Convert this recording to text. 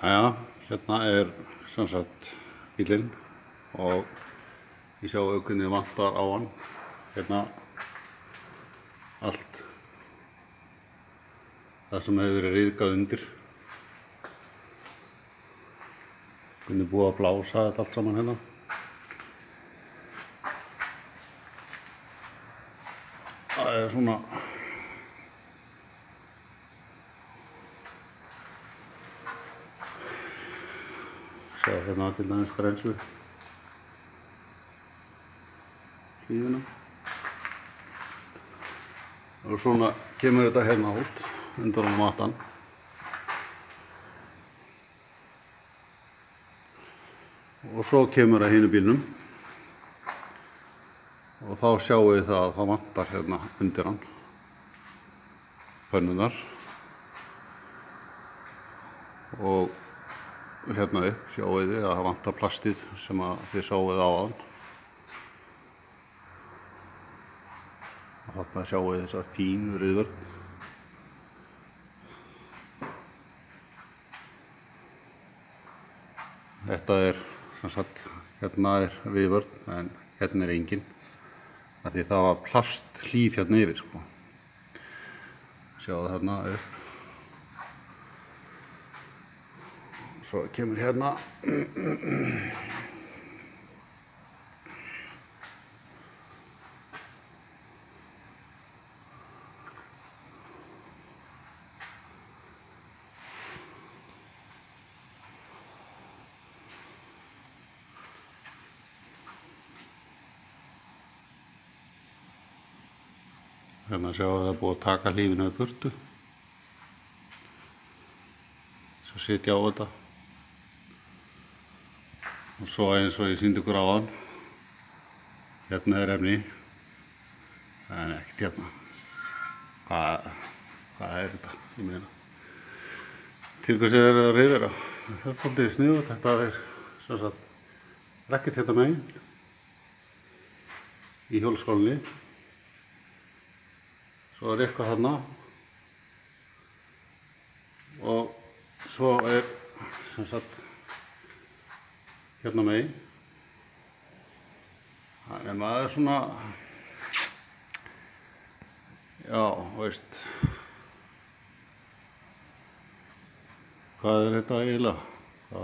Jæja, hérna sem sagt bílinn og ég sjá hvernig vantar á hann. Hérna allt það sem hefur verið ryðgað undir. Hvernig búið að blása þetta allt saman hérna. Það svona sjá hérna til dæmis grensu hlífuna og svona kemur þetta hérna út undan á matan og svo kemur það hinu bílnum og þá sjáum við það að það vantar hérna undir hann pönnunar og hérna upp sjáum við að það vantar plastið sem þið sáuð áðan. Og þarna sjáum við þessa fínu ryðvörn. Þetta sem sagt, hérna ryðvörn en hérna engin. Af því það var plasthlíf hérna yfir sko. Sjáum við þarna upp. Svo kemur hérna hérna sjáum við það búið að taka hlífina í burtu. Svo sitja á þetta. Og svo eins og ég sýndi ykkur áðan, hérna efni, en ekkert hérna. Hvað þetta? Ég meina. Til hvers er það að reyðra? Það er svolítið sniðugt, þetta sem sagt rakkett hérna megin í hjólskálunni. Svo eitthvað þarna og svo sem sagt hérna megin. Þannig maður svona, já, veist, hvað þetta eiginlega? Hvað